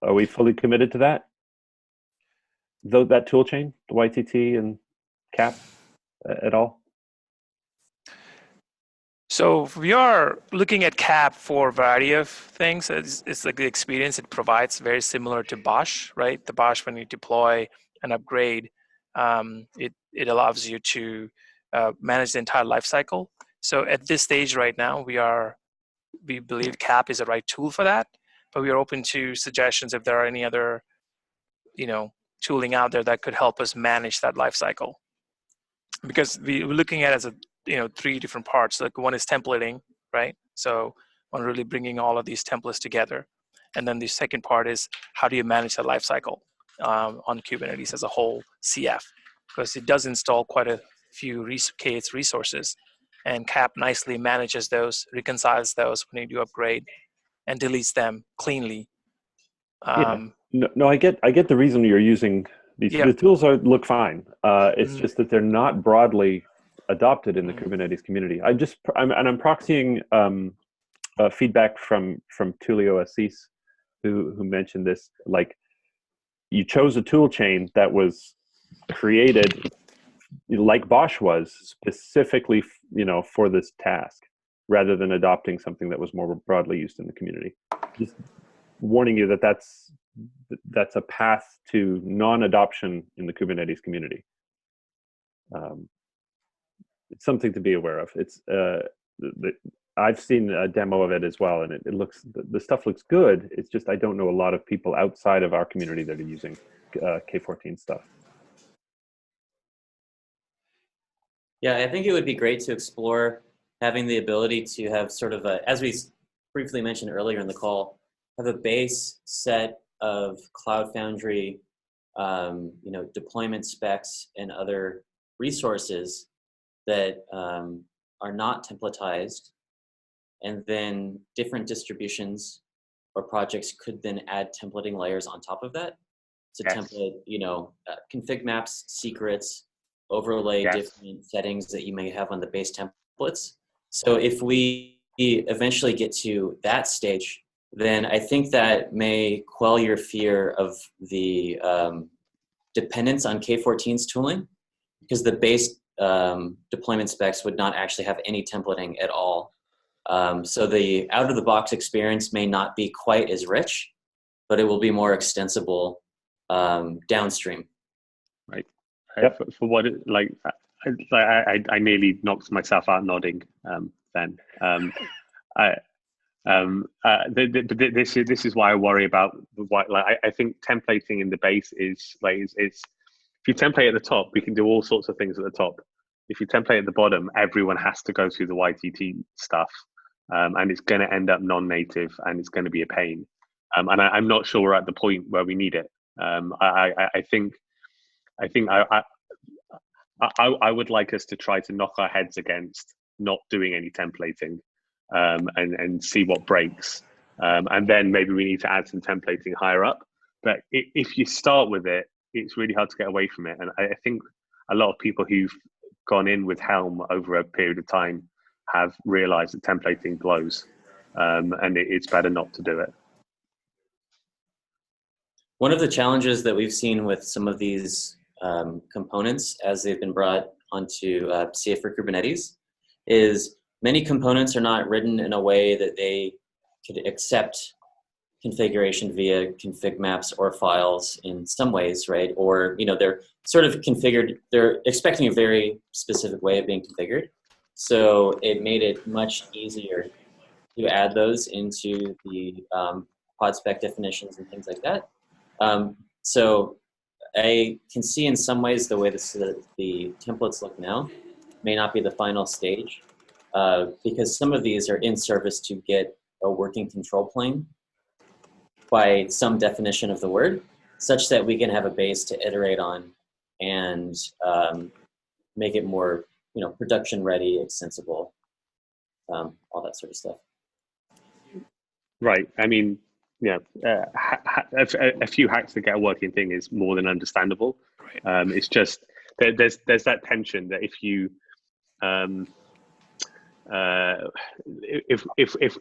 [SPEAKER 10] Are we fully committed to that? Though that tool chain, the YTT and CAP at all?
[SPEAKER 6] So we are looking at CAP for a variety of things. It's like the experience it provides, very similar to Bosch, right? The Bosch, when you deploy and upgrade, it allows you to manage the entire life cycle. So at this stage right now, we believe CAP is the right tool for that, but we are open to suggestions if there are any other, tooling out there that could help us manage that life cycle. Because we're looking at it as three different parts. Like one is templating, right? So one really bringing all of these templates together. And then the second part is how do you manage the life cycle on Kubernetes as a whole, CF, because it does install quite a few KH resources, and CAP nicely manages those, reconciles those when you do upgrade, and deletes them cleanly.
[SPEAKER 10] No, I get the reason you're using these. Yeah. The tools look fine. It's just that they're not broadly adopted in the Kubernetes community. I'm proxying feedback from Tulio Assis, who mentioned this. Like, you chose a tool chain that was created like Bosch was specifically, for this task, rather than adopting something that was more broadly used in the community. Just warning you that that's a path to non-adoption in the Kubernetes community. It's something to be aware of. It's I've seen a demo of it as well, and it looks, the stuff looks good. It's just I don't know a lot of people outside of our community that are using K14 stuff.
[SPEAKER 8] Yeah, I think it would be great to explore having the ability to have sort of as we briefly mentioned earlier in the call, have a base set of Cloud Foundry, deployment specs and other resources that are not templatized, and then different distributions or projects could then add templating layers on top of that to template, config maps, secrets, overlay different settings that you may have on the base templates. So if we eventually get to that stage, then I think that may quell your fear of the dependence on K14's tooling, because the base deployment specs would not actually have any templating at all. So the out-of-the-box experience may not be quite as rich, but it will be more extensible downstream.
[SPEAKER 1] Right. Yep. For what it, I nearly knocked myself out nodding then. This is why I worry about I think templating in the base is if you template at the top, we can do all sorts of things at the top. If you template at the bottom, everyone has to go through the YTT stuff, and it's going to end up non-native, and it's going to be a pain. And I'm not sure we're at the point where we need it. I think I would like us to try to knock our heads against not doing any templating, and see what breaks. And then maybe we need to add some templating higher up. But if you start with it, it's really hard to get away from it. And I think a lot of people who've gone in with Helm over a period of time have realized that templating blows, and it's better not to do it.
[SPEAKER 8] One of the challenges that we've seen with some of these components as they've been brought onto CF for Kubernetes is many components are not written in a way that they could accept configuration via config maps or files in some ways, right? Or, you know, they're sort of configured, they're expecting a very specific way of being configured. So it made it much easier to add those into the pod spec definitions and things like that. So I can see in some ways the way the templates look now may not be the final stage because some of these are in service to get a working control plane by some definition of the word, such that we can have a base to iterate on and make it more, you know, production ready, extensible, all that sort of stuff.
[SPEAKER 1] Right. I mean, yeah, a few hacks to get a working thing is more than understandable. Right. It's just there's that tension that if you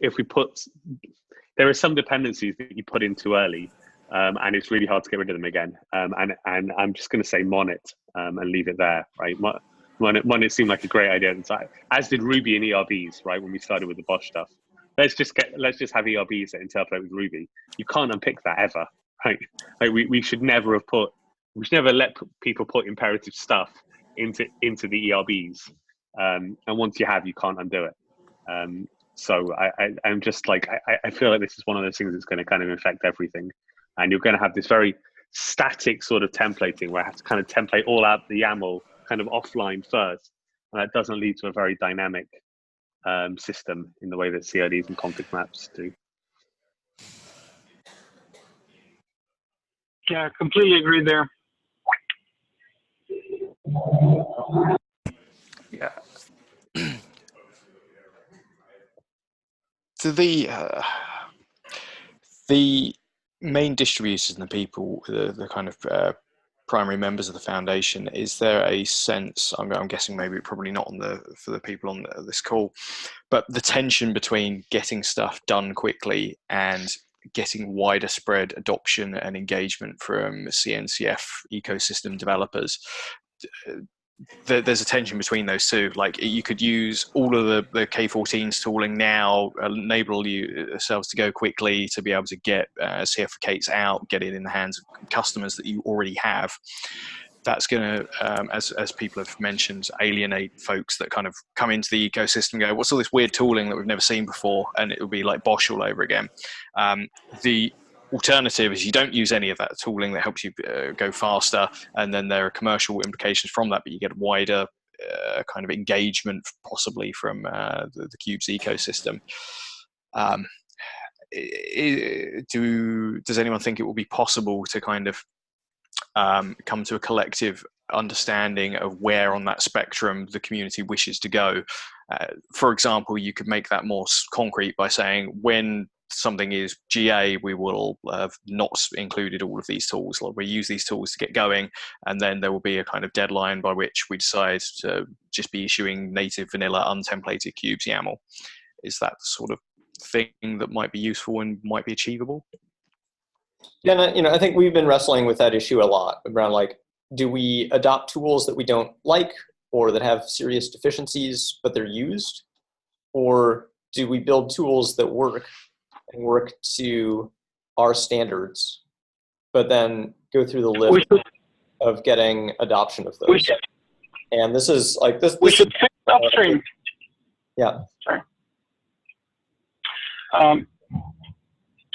[SPEAKER 1] if we put, there are some dependencies that you put in too early, and it's really hard to get rid of them again. And I'm just going to say monet and leave it there, right? Monet seemed like a great idea at the time, as did Ruby and ERBs, right? When we started with the Bosch stuff, let's just have ERBs that interpolate with Ruby. You can't unpick that ever, right? Like we should never let people put imperative stuff into the ERBs. And once you have, you can't undo it. So I'm just like, I feel like this is one of those things that's going to kind of affect everything. And you're going to have this very static sort of templating where I have to kind of template all out the YAML kind of offline first. And that doesn't lead to a very dynamic system in the way that CIDs and config maps do.
[SPEAKER 5] Yeah, completely agree there.
[SPEAKER 6] Yeah.
[SPEAKER 4] So the main distributors and the people, the kind of primary members of the foundation, is there a sense, I'm guessing maybe probably not for the people on this call, but the tension between getting stuff done quickly and getting wider spread adoption and engagement from CNCF ecosystem developers? There's a tension between those two. Like, you could use all of the K14's tooling now, enable yourselves to go quickly to be able to get CFKs out, get it in the hands of customers that you already have. That's going to, as people have mentioned, alienate folks that kind of come into the ecosystem and go, what's all this weird tooling that we've never seen before? And it will be like Bosch all over again. The alternative is you don't use any of that tooling that helps you go faster, and then there are commercial implications from that, but you get wider kind of engagement possibly from the Kubes ecosystem. Does anyone think it will be possible to kind of come to a collective understanding of where on that spectrum the community wishes to go? For example, you could make that more concrete by saying, when something is GA, we will have not included all of these tools. We use these tools to get going, and then there will be a kind of deadline by which we decide to just be issuing native vanilla untemplated Kubes YAML. Is that the sort of thing that might be useful and might be achievable?
[SPEAKER 7] Yeah, and I think we've been wrestling with that issue a lot around, like, do we adopt tools that we don't like or that have serious deficiencies but they're used, or do we build tools that work and work to our standards, but then go through the lift of getting adoption of those? And this is like this.
[SPEAKER 5] We should fix upstream.
[SPEAKER 7] Yeah.
[SPEAKER 5] Sorry.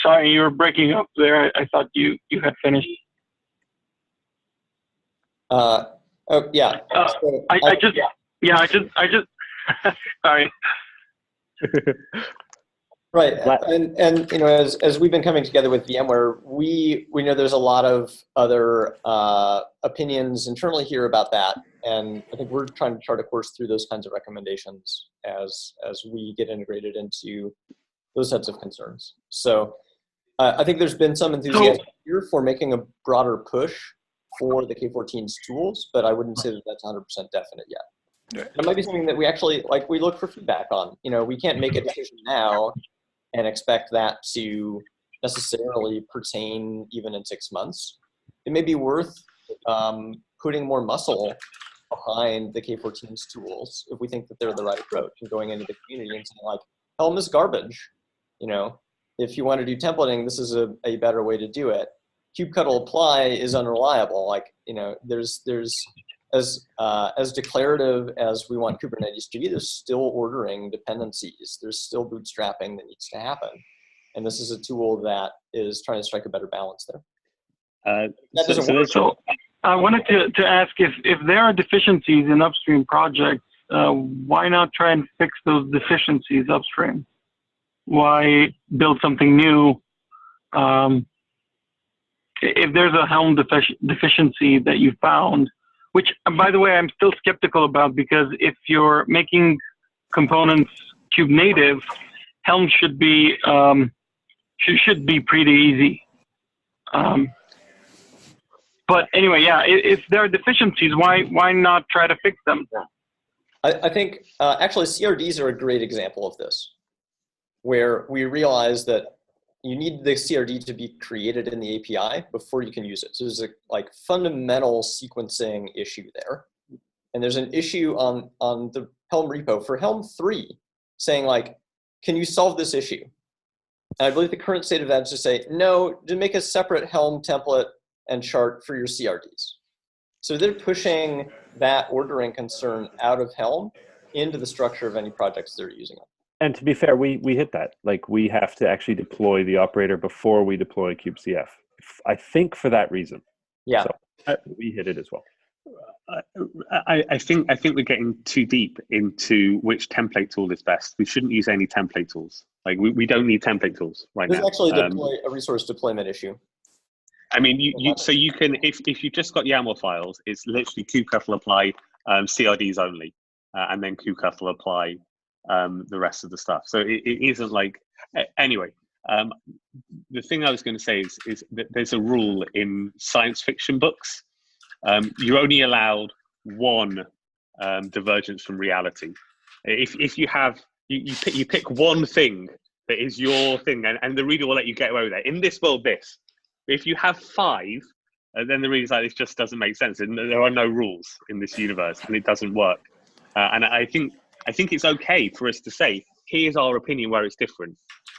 [SPEAKER 5] Sorry, you were breaking up there. I thought you had finished.
[SPEAKER 7] Oh yeah. So
[SPEAKER 5] I just sorry.
[SPEAKER 7] Right, and as we've been coming together with VMware, we know there's a lot of other opinions internally here about that, and I think we're trying to chart a course through those kinds of recommendations as we get integrated into those types of concerns. So I think there's been some enthusiasm here for making a broader push for the K14's tools, but I wouldn't say that that's 100% definite yet. It might be something that we actually, like, we look for feedback on. You know, we can't make a decision now and expect that to necessarily pertain even in 6 months. It may be worth putting more muscle behind the K14's tools if we think that they're the right approach, and going into the community and saying, like, Helm is garbage. You know, if you want to do templating, this is a better way to do it. kubectl apply is unreliable. Like, you know, there's as declarative as we want Kubernetes to be, there's still ordering dependencies. There's still bootstrapping that needs to happen. And this is a tool that is trying to strike a better balance there.
[SPEAKER 5] So I wanted to ask if there are deficiencies in upstream projects, why not try and fix those deficiencies upstream? Why build something new? If there's a Helm deficiency that you found, which, by the way, I'm still skeptical about, because if you're making components kube native, Helm should be pretty easy. But anyway, yeah, if there are deficiencies, why not try to fix them?
[SPEAKER 7] I think actually CRDs are a great example of this, where we realize that you need the CRD to be created in the API before you can use it. So there's a fundamental sequencing issue there. And there's an issue on the Helm repo for Helm 3 saying, like, can you solve this issue? And I believe the current state of that is to say, no, to make a separate Helm template and chart for your CRDs. So they're pushing that ordering concern out of Helm into the structure of any projects they're using it.
[SPEAKER 10] And to be fair, we hit that. Like, we have to actually deploy the operator before we deploy kubectl. I think for that reason.
[SPEAKER 7] Yeah.
[SPEAKER 10] So we hit it as well.
[SPEAKER 1] I think we're getting too deep into which template tool is best. We shouldn't use any template tools. Like, we don't need template tools right now.
[SPEAKER 7] There's actually a resource deployment issue.
[SPEAKER 1] I mean, so you can, if you've just got YAML files, it's literally kubectl apply CRDs only, and then kubectl apply the rest of the stuff. So it isn't like, anyway, the thing I was going to say is that there's a rule in science fiction books. You're only allowed one divergence from reality. If you have, you pick one thing that is your thing, and the reader will let you get away with it. In this world, this. If you have 5, then the reader's like, this just doesn't make sense. And there are no rules in this universe, and it doesn't work. And I think it's okay for us to say, here's our opinion where it's different,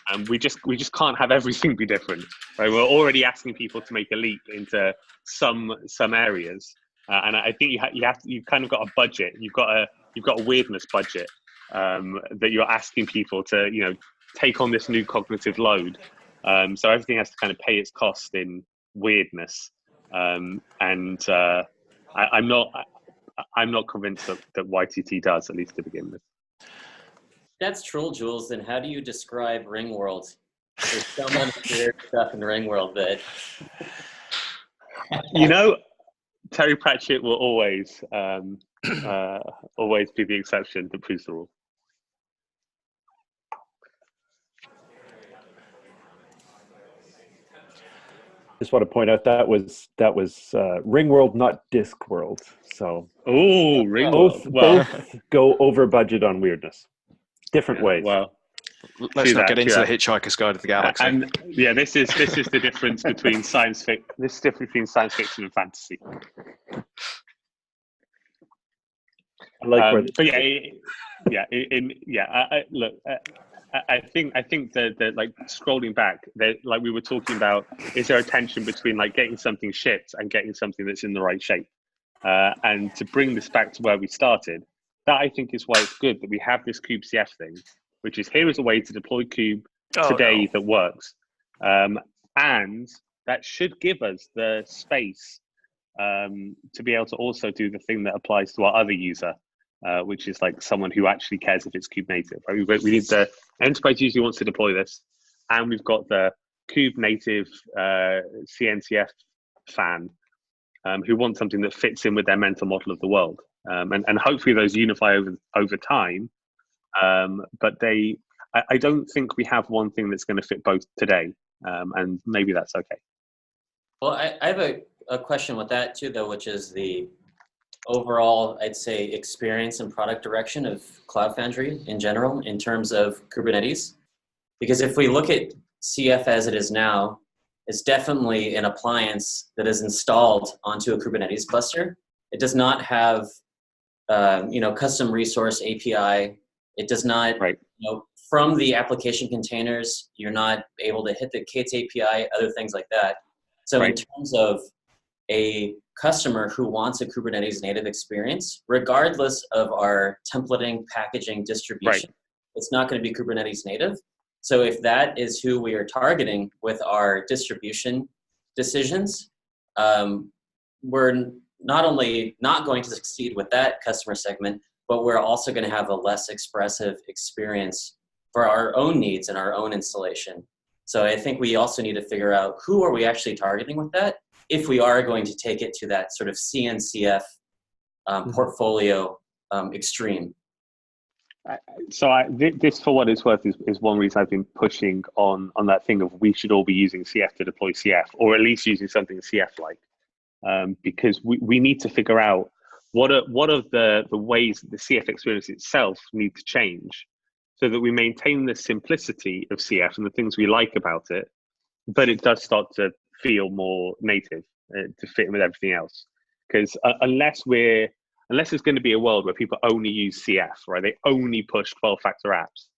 [SPEAKER 1] and we just can't have everything be different. Right? We're already asking people to make a leap into some areas, and I think you've kind of got a budget. You've got a weirdness budget that you're asking people to, you know, take on this new cognitive load. So everything has to kind of pay its cost in weirdness, and I'm not convinced that YTT does, at least to begin with.
[SPEAKER 8] That's troll, Jules. Then how do you describe Ring World? There's so much weird stuff in Ring World that,
[SPEAKER 1] you know, Terry Pratchett will always always be the exception that proves the rule.
[SPEAKER 10] Just want to point out that was Ring World, not Disk World. So
[SPEAKER 1] Ring
[SPEAKER 10] both
[SPEAKER 1] World. Well,
[SPEAKER 10] go over budget on weirdness, different ways.
[SPEAKER 1] Well,
[SPEAKER 4] let's not get into the Hitchhiker's Guide to the Galaxy.
[SPEAKER 1] And yeah, this is the difference between science fiction. This is the difference between science fiction and fantasy.
[SPEAKER 10] I like
[SPEAKER 1] look. I think that like scrolling back, that like we were talking about, is there a tension between like getting something shipped and getting something that's in the right shape? And to bring this back to where we started, that I think is why it's good that we have this kubectl thing, which is here is a way to deploy kube today that works, and that should give us the space to be able to also do the thing that applies to our other user. Which is like someone who actually cares if it's kube native. Right? We need the enterprise user who wants to deploy this, and we've got the kube native CNCF fan who wants something that fits in with their mental model of the world. And hopefully those unify over time. But I don't think we have one thing that's going to fit both today, and maybe that's okay.
[SPEAKER 8] Well, I have a question with that too, though, which is overall, I'd say, experience and product direction of Cloud Foundry in general in terms of Kubernetes. Because if we look at CF as it is now, it's definitely an appliance that is installed onto a Kubernetes cluster. It does not have custom resource API. It does not, from the application containers, you're not able to hit the K8s API, other things like that. So in terms of a customer who wants a Kubernetes native experience, regardless of our templating, packaging, distribution, it's not going to be Kubernetes native. So if that is who we are targeting with our distribution decisions, we're not only not going to succeed with that customer segment, but we're also going to have a less expressive experience for our own needs and our own installation. So I think we also need to figure out who are we actually targeting with that, if we are going to take it to that sort of CNCF portfolio extreme.
[SPEAKER 1] This, for what it's worth, is one reason I've been pushing on that thing of we should all be using CF to deploy CF, or at least using something CF-like, because we need to figure out what are the ways that the CF experience itself need to change, so that we maintain the simplicity of CF and the things we like about it, but it does start to feel more native to fit in with everything else. Because unless there's going to be a world where people only use CF, right? They only push 12-factor apps.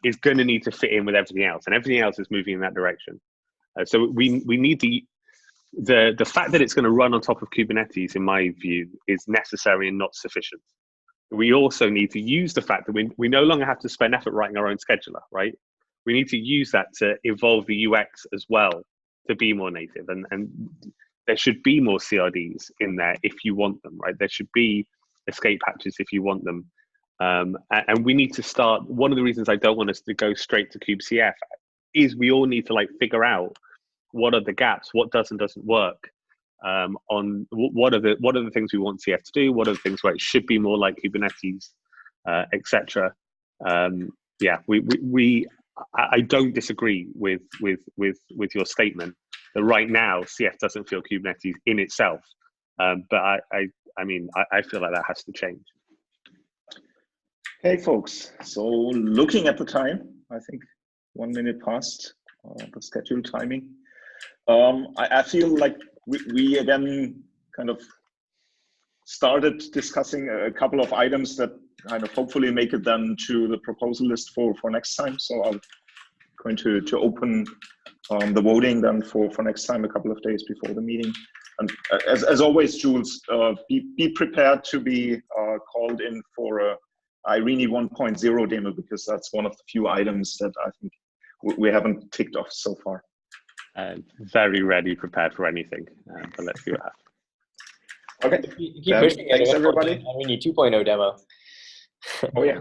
[SPEAKER 1] It's going to need to fit in with everything else, and everything else is moving in that direction. So we need the fact that it's going to run on top of Kubernetes, in my view, is necessary and not sufficient. We also need to use the fact that we no longer have to spend effort writing our own scheduler, right? We need to use that to evolve the UX as well to be more native, and there should be more CRDs in there if you want them, right? There should be escape hatches if you want them. And we need to start, one of the reasons I don't want us to go straight to kubecf is we all need to figure out what are the gaps, what does and doesn't work, on what are the things we want CF to do, what are the things where it should be more like Kubernetes, etc. I don't disagree with your statement that right now CF doesn't feel Kubernetes in itself, but I feel like that has to change.
[SPEAKER 2] Hey folks, so looking at the time, I think 1 minute past the scheduled timing. I feel like we again kind of started discussing a couple of items that kind of hopefully make it then to the proposal list for next time. So I'm going to open the voting then for next time, a couple of days before the meeting. And as always, Jules, be prepared to be called in for a Irene 1.0 demo, because that's one of the few items that I think we haven't ticked off so far.
[SPEAKER 1] Very ready, prepared for anything, but let's see what happens.
[SPEAKER 2] Okay.
[SPEAKER 7] Keep pushing
[SPEAKER 2] thanks, everybody.
[SPEAKER 7] We need 2.0 demo.
[SPEAKER 2] Oh yeah.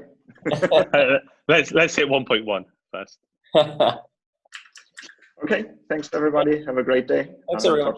[SPEAKER 1] let's hit 1.1 first.
[SPEAKER 2] Okay. Thanks everybody. Have a great day.
[SPEAKER 7] Thanks everyone.